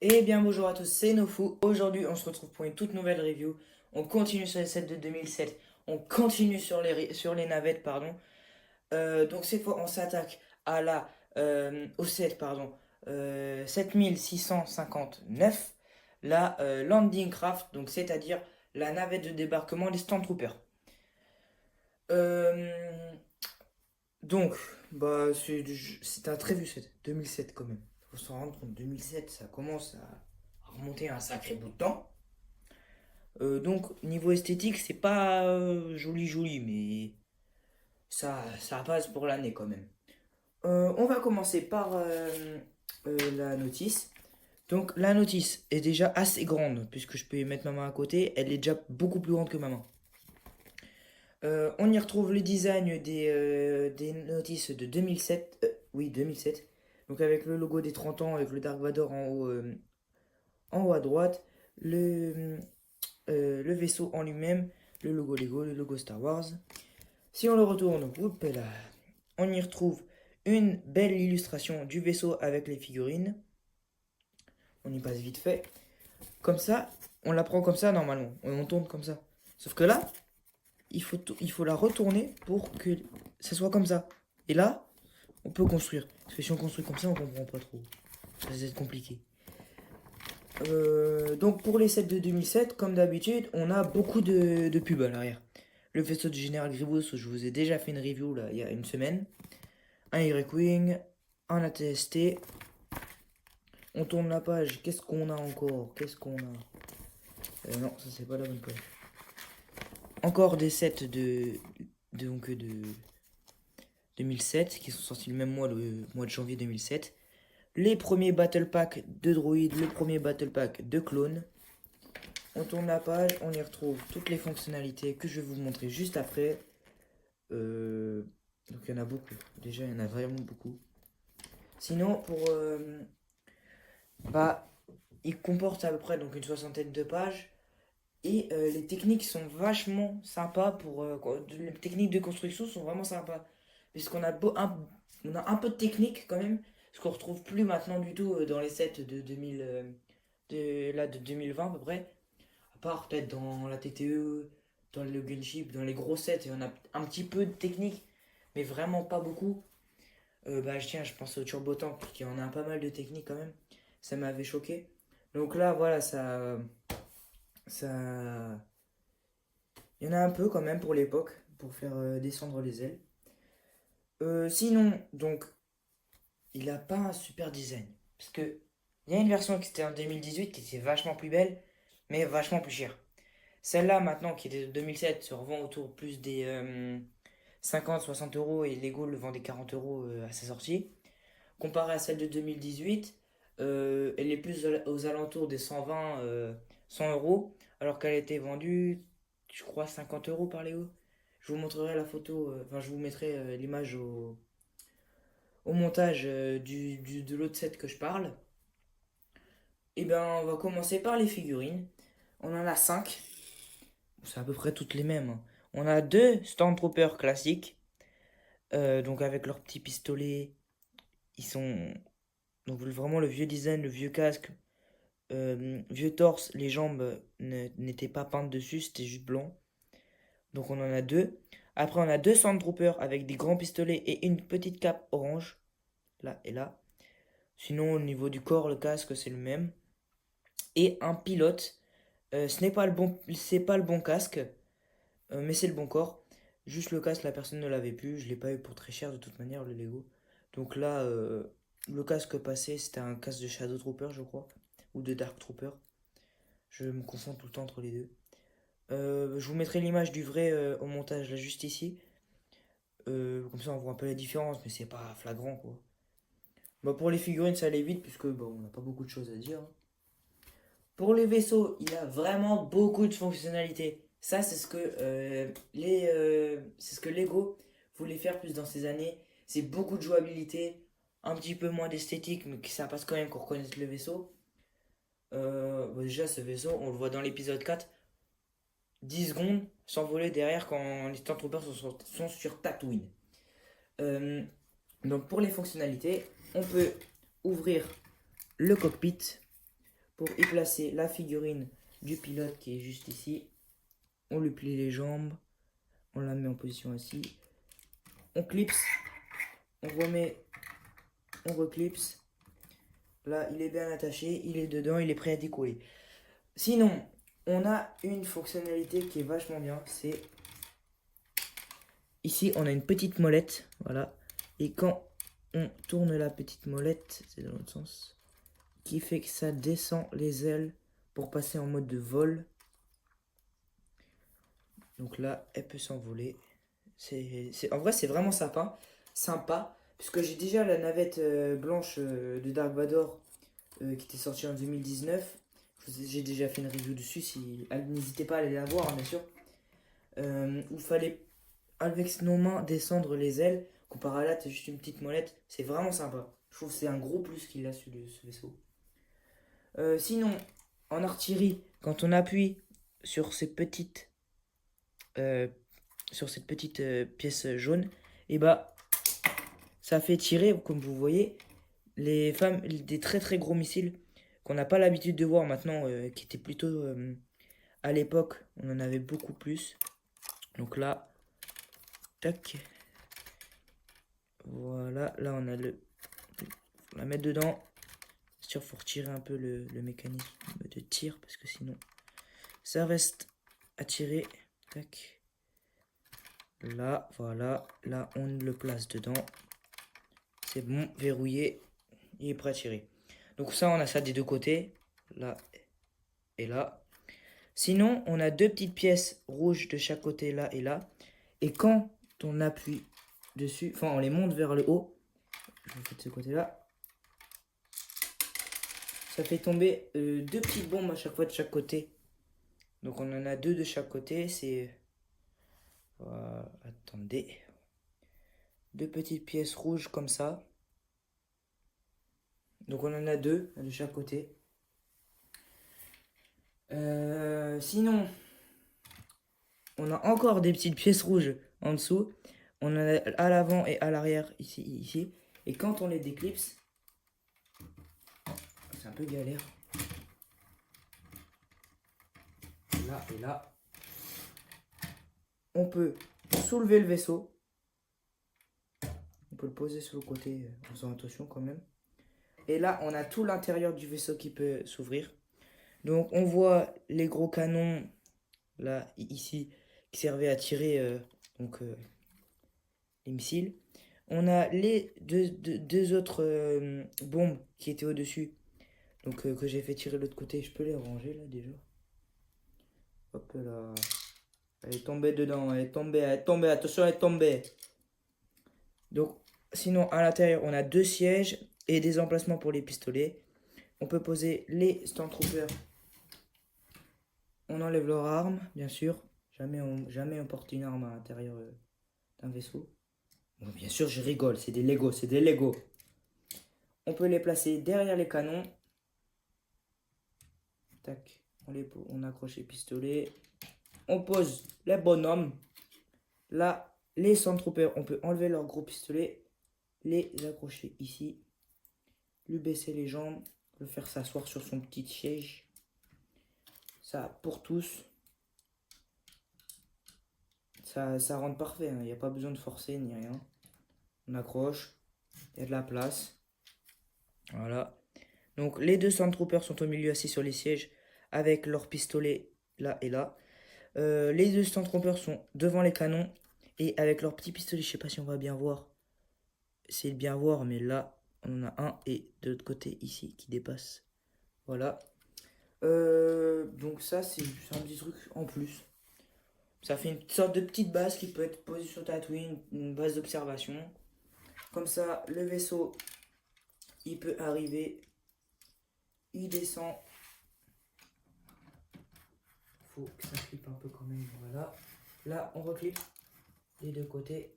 Eh bien bonjour à tous, c'est Nofou. Aujourd'hui on se retrouve pour une toute nouvelle review. On continue sur les sets de 2007. On continue sur les navettes, pardon. Donc cette fois on s'attaque au set, pardon, 7659. La Landing Craft, donc c'est-à-dire la navette de débarquement des Stormtroopers. Euh, donc, bah, c'est un très vieux set, 2007 quand même. Faut s'en rendre compte, 2007 ça commence à remonter un sacré bout de temps. Donc niveau esthétique, c'est pas joli joli, mais ça passe pour l'année quand même. On va commencer par la notice. Donc la notice est déjà assez grande, puisque je peux y mettre ma main à côté. Elle est déjà beaucoup plus grande que ma main. On y retrouve le design des notices de 2007. Oui, 2007. Donc avec le logo des 30 ans, avec le Dark Vador en haut à droite. Le, le vaisseau en lui-même, le logo Lego, le logo Star Wars. Si on le retourne, là, on y retrouve une belle illustration du vaisseau avec les figurines. On y passe vite fait. Comme ça, on la prend comme ça normalement. On tourne comme ça. Sauf que là, il faut la retourner pour que ça soit comme ça. Et là, on peut construire. Parce que si on construit comme ça, on comprend pas trop. Ça va être compliqué. Donc pour les sets de 2007, comme d'habitude, on a beaucoup de pubs à l'arrière. Le vaisseau du général Grievous, je vous ai déjà fait une review là, il y a une semaine. Un Y-Wing, un ATST. On tourne la page, qu'est-ce qu'on a encore? Qu'est-ce qu'on a? Non, ça c'est pas la bonne page. Encore des sets de 2007 qui sont sortis le même mois, le mois de janvier 2007. Les premiers Battle Pack de droïdes, le premier Battle Pack de clones. On tourne la page, on y retrouve toutes les fonctionnalités que je vais vous montrer juste après. Euh, donc il y en a beaucoup. Déjà, il y en a vraiment beaucoup. Sinon, bah, il comporte à peu près donc une soixantaine de pages. Et les techniques sont vachement sympas les techniques de construction sont vraiment sympas. Puisqu'on a, on a un peu de technique quand même. Ce qu'on retrouve plus maintenant du tout dans les sets de 2000, de 2020 à peu près. À part peut-être dans la TTE, dans le Gunship, dans les gros sets, et on a un petit peu de technique, mais vraiment pas beaucoup. Bah, je pense au Turbo Tank qui en a pas mal de technique quand même. Ça m'avait choqué. Donc là, voilà, ça. Il y en a un peu quand même pour l'époque, pour faire descendre les ailes. Sinon, donc, il a pas un super design. Parce que il y a une version qui était en 2018 qui était vachement plus belle, mais vachement plus chère. Celle-là, maintenant, qui est de 2007, se revend autour plus des 50-60 euros et Lego le vend des 40 euros à sa sortie. Comparé à celle de 2018, elle est plus aux alentours des 120, 100 euros, alors qu'elle a été vendue, je crois, 50 euros par Léo. Je vous montrerai la photo, enfin, je vous mettrai l'image au montage de l'autre set que je parle. Et ben, on va commencer par les figurines. On en a 5. C'est à peu près toutes les mêmes, hein. On a deux Stormtroopers classiques, donc avec leurs petits pistolets. Ils sont donc vraiment le vieux design, le vieux casque, vieux torse. Les jambes n'étaient pas peintes dessus, c'était juste blanc. Donc on en a deux. Après on a deux Stormtroopers avec des grands pistolets et une petite cape orange, là et là. Sinon au niveau du corps, le casque c'est le même. Et un pilote. Ce n'est pas le bon, c'est pas le bon casque, mais c'est le bon corps. Juste le casque, la personne ne l'avait plus. Je l'ai pas eu pour très cher de toute manière, le Lego. Donc là, le casque passé, c'était un casque de Shadow Trooper, je crois. Ou de Dark Trooper. Je me confonds tout le temps entre les deux. Je vous mettrai l'image du vrai au montage, là, juste ici. Comme ça, on voit un peu la différence, mais c'est pas flagrant, quoi. Bah, pour les figurines, ça allait vite, puisque bon, on n'a pas beaucoup de choses à dire, hein. Pour les vaisseaux, il a vraiment beaucoup de fonctionnalités. Ça, c'est ce que Lego voulait faire plus dans ces années. C'est beaucoup de jouabilité, un petit peu moins d'esthétique, mais ça passe quand même qu'on reconnaisse le vaisseau. Bah, déjà, ce vaisseau, on le voit dans l'épisode 4, 10 secondes s'envoler derrière quand les Stormtroopers sont sur Tatooine. Euh, donc, pour les fonctionnalités, on peut ouvrir le cockpit. pour y placer la figurine du pilote qui est juste ici. On lui plie les jambes, on la met en position assise, on clipse, on remet, on reclipse. Là, il est bien attaché, il est dedans, il est prêt à décoller. Sinon, on a une fonctionnalité qui est vachement bien, c'est ici on a une petite molette, voilà, et quand on tourne la petite molette, c'est dans l'autre sens, qui fait que ça descend les ailes pour passer en mode de vol. Donc là, elle peut s'envoler. En vrai, c'est vraiment sympa, puisque j'ai déjà la navette blanche de Dark Vador qui était sortie en 2019. J'ai déjà fait une review dessus, si n'hésitez pas à aller la voir, hein, bien sûr. Où il fallait avec nos mains descendre les ailes. Comparé à là, t'as juste une petite molette. C'est vraiment sympa. Je trouve que c'est un gros plus qu'il a ce vaisseau. Sinon, en artillerie, quand on appuie sur euh, cette petite pièce jaune, et bah ça fait tirer, comme vous voyez, des très très gros missiles qu'on n'a pas l'habitude de voir maintenant, qui étaient plutôt à l'époque, on en avait beaucoup plus. Donc là, tac, voilà, là on a on va mettre dedans. C'est sûr, faut retirer un peu le mécanisme de tir parce que sinon ça reste à tirer. Tac. Là, voilà, là on le place dedans. C'est bon, verrouillé, il est prêt à tirer. Donc ça, on a ça des deux côtés, là et là. Sinon, on a deux petites pièces rouges de chaque côté, là et là. Et quand on appuie dessus, enfin on les monte vers le haut, je vous fais de ce côté-là, ça fait tomber deux petites bombes à chaque fois de chaque côté. Donc on en a deux de chaque côté, c'est... attendez. Deux petites pièces rouges comme ça. Donc on en a deux de chaque côté. Sinon, on a encore des petites pièces rouges en dessous. On en a à l'avant et à l'arrière, ici. Et quand on les déclipse, c'est un peu galère. Là et là. On peut soulever le vaisseau. On peut le poser sur le côté en faisant attention quand même. Et là, on a tout l'intérieur du vaisseau qui peut s'ouvrir. Donc on voit les gros canons, là, ici, qui servaient à tirer les missiles. On a les deux autres bombes qui étaient au-dessus, donc que j'ai fait tirer de l'autre côté. Je peux les ranger là déjà. Hop là. Elle est tombée dedans, elle est tombée, attention, elle est tombée. Donc, sinon, à l'intérieur, on a deux sièges et des emplacements pour les pistolets. On peut poser les Stormtroopers. On enlève leur arme, bien sûr. Jamais on porte une arme à l'intérieur d'un vaisseau. Bon, bien sûr, je rigole, c'est des Lego, c'est des Lego. On peut les placer derrière les canons. Tac, on accroche les pistolets. On pose les bonhommes. Là, les Stormtroopers, on peut enlever leur gros pistolet, les accrocher ici, lui baisser les jambes, le faire s'asseoir sur son petit siège. Ça, pour tous, ça rentre parfait, hein. Il n'y a pas besoin de forcer ni rien. On accroche, il y a de la place. Voilà. Donc les deux Stormtroopers sont au milieu assis sur les sièges avec leur pistolet là et là. Les deux Stormtroopers sont devant les canons et avec leur petit pistolet, je sais pas si on va bien voir. C'est bien voir, mais là, on en a un et de l'autre côté ici qui dépasse. Voilà. Donc ça, c'est un petit truc en plus. Ça fait une sorte de petite base qui peut être posée sur Tatooine, une base d'observation. Comme ça, le vaisseau, il peut arriver, il descend. Faut que ça clipe un peu quand même, voilà. Là, on reclipe les deux côtés.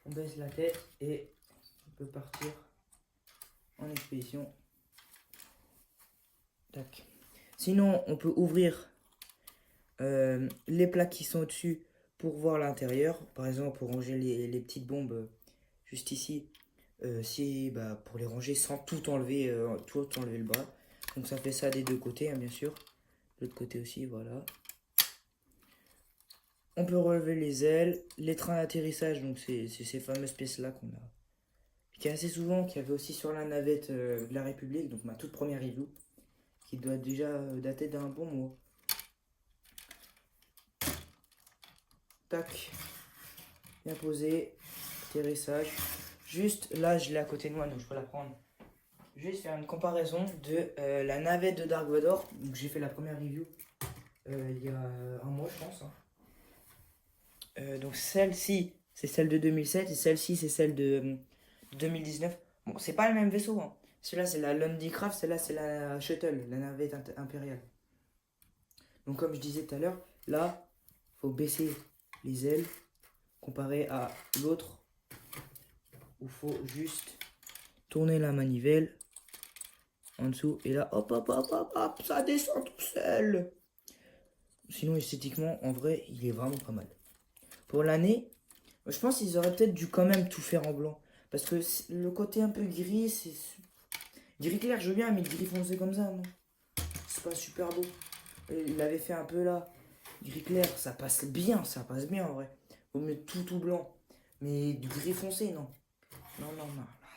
On baisse la tête et on peut partir en expédition. Tac. Sinon, on peut ouvrir les plaques qui sont au-dessus pour voir l'intérieur. Par exemple, pour ranger les petites bombes juste ici. Pour les ranger sans tout enlever le bras. Donc ça fait ça des deux côtés, hein, bien sûr. L'autre côté aussi, voilà. On peut relever les ailes, les trains d'atterrissage, donc c'est ces fameuses pièces-là qu'on a. Qui est assez souvent, qu'il y avait aussi sur la navette de la République, donc ma toute première review, qui doit déjà dater d'un bon mois. Tac, bien posé, atterrissage. Juste là, je l'ai à côté de moi, donc je peux la prendre. Juste faire une comparaison de la navette de Dark Vador. Donc j'ai fait la première review il y a un mois, je pense. Hein. Donc celle-ci, c'est celle de 2007 et celle-ci, c'est celle de 2019. Bon, c'est pas le même vaisseau. Hein. Celui-là, c'est la Lundycraft, celle-là, c'est la Shuttle, la navette impériale. Donc comme je disais tout à l'heure, là, faut baisser les ailes comparé à l'autre où il faut juste tourner la manivelle en dessous et là hop hop hop hop hop ça descend tout seul. Sinon esthétiquement en vrai il est vraiment pas mal. Pour l'année, je pense qu'ils auraient peut-être dû quand même tout faire en blanc. Parce que le côté un peu gris, c'est... Gris clair je veux bien mais gris foncé comme ça non. C'est pas super beau. Il l'avait fait un peu là. Gris clair, ça passe bien en vrai. Vaut mieux tout blanc. Mais du gris foncé, non. Non,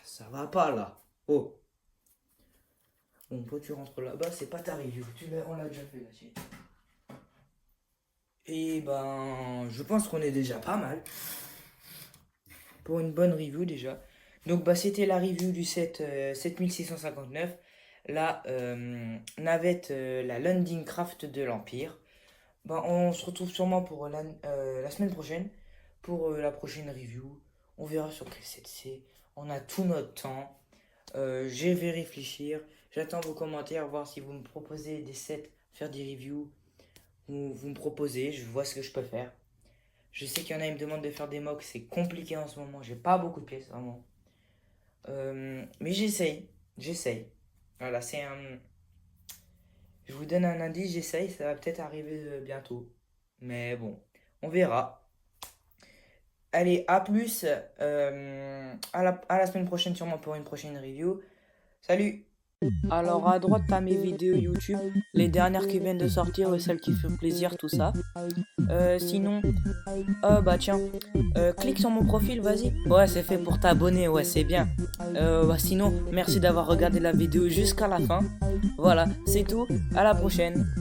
ça va pas là. Oh. Bon, toi tu rentres là-bas, c'est pas ta review. On l'a déjà fait là. Et ben, je pense qu'on est déjà pas mal. Pour une bonne review déjà. Donc bah c'était la review du set 7659. La navette, la Landing Craft de l'Empire. Ben, on se retrouve sûrement pour la semaine prochaine pour la prochaine review. On verra sur quel set c'est. On a tout notre temps. Je vais réfléchir. J'attends vos commentaires, voir si vous me proposez des sets, faire des reviews. Ou vous me proposez, je vois ce que je peux faire. Je sais qu'il y en a qui me demandent de faire des mocks, c'est compliqué en ce moment. J'ai pas beaucoup de pièces, vraiment. Mais j'essaye. Voilà, c'est un... Je vous donne un indice, j'essaye, ça va peut-être arriver bientôt. Mais bon, on verra. Allez, à plus. À la semaine prochaine sûrement pour une prochaine review. Salut! Alors à droite t'as mes vidéos YouTube, les dernières qui viennent de sortir et celles qui font plaisir, tout ça. Sinon, bah tiens, clique sur mon profil, vas-y. Ouais, c'est fait pour t'abonner, ouais, c'est bien. Bah sinon, merci d'avoir regardé la vidéo jusqu'à la fin. Voilà, c'est tout, à la prochaine.